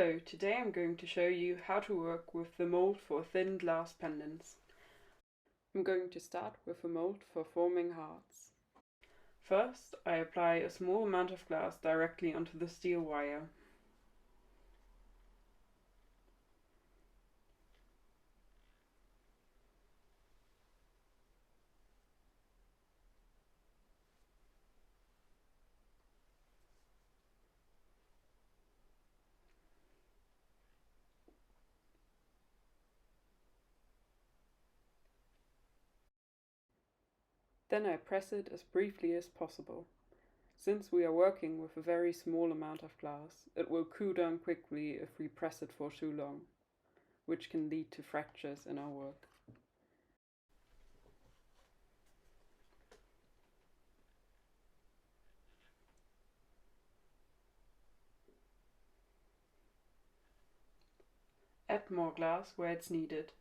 Hello, today I'm going to show you how to work with the mold for thin glass pendants. I'm going to start with a mold for forming hearts. First, I apply a small amount of glass directly onto the steel wire. Then I press it as briefly as possible. Since we are working with a very small amount of glass, it will cool down quickly if we press it for too long, which can lead to fractures in our work. Add more glass where it's needed.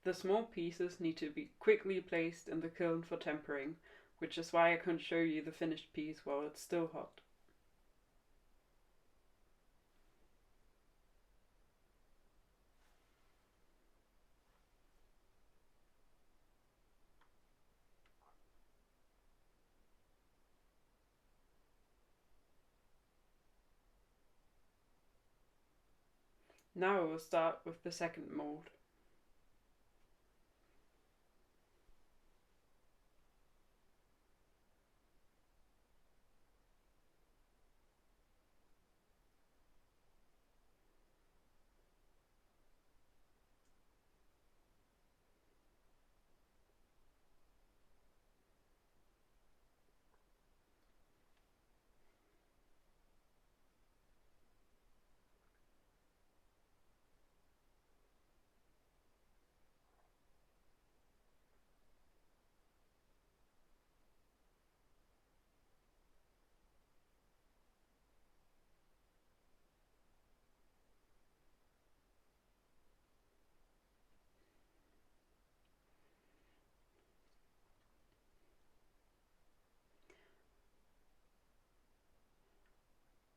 The small pieces need to be quickly placed in the kiln for tempering, which is why I can't show you the finished piece while it's still hot. Now I will start with the second mold.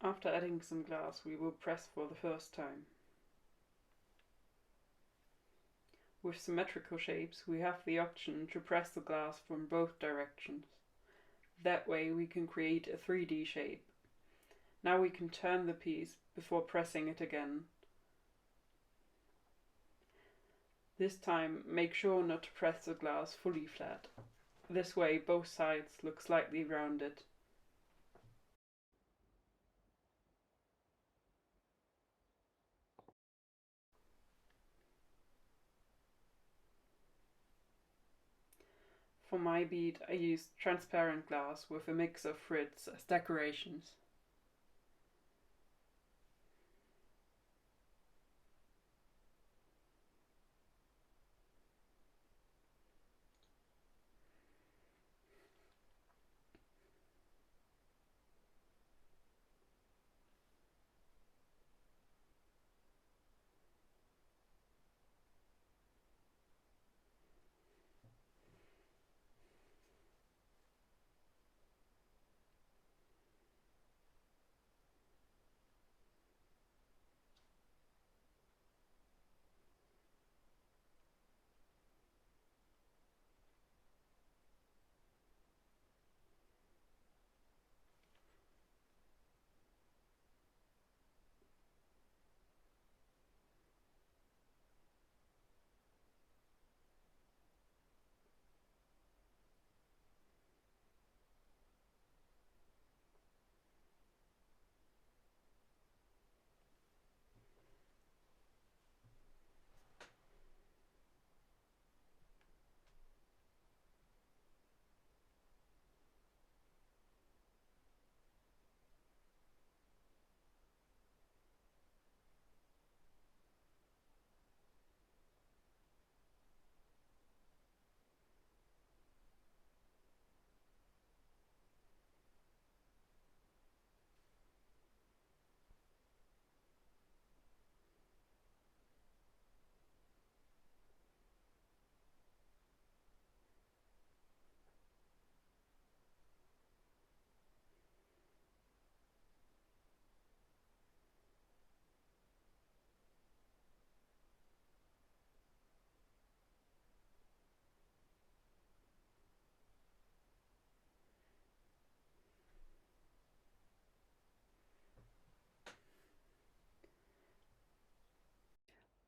After adding some glass, we will press for the first time. With symmetrical shapes, we have the option to press the glass from both directions. That way we can create a 3D shape. Now we can turn the piece before pressing it again. This time, make sure not to press the glass fully flat. This way both sides look slightly rounded. For my bead, I used transparent glass with a mix of frits as decorations.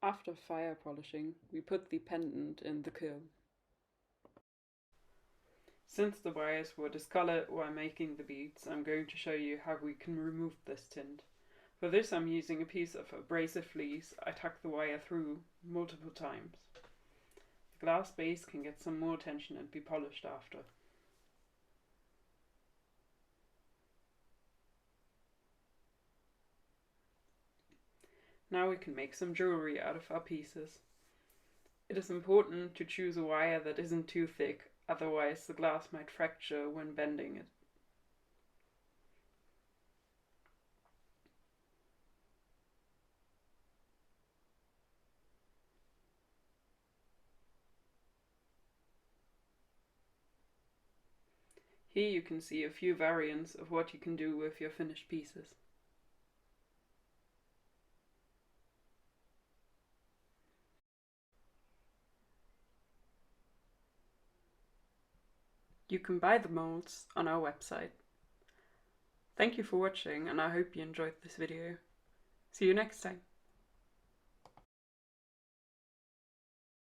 After fire polishing, we put the pendant in the kiln. Since the wires were discolored while making the beads, I'm going to show you how we can remove this tint. For this I'm using a piece of abrasive fleece. I tuck the wire through multiple times. The glass base can get some more attention and be polished after. Now we can make some jewellery out of our pieces. It is important to choose a wire that isn't too thick, otherwise the glass might fracture when bending it. Here you can see a few variants of what you can do with your finished pieces. You can buy the molds on our website. Thank you for watching, and I hope you enjoyed this video. See you next time.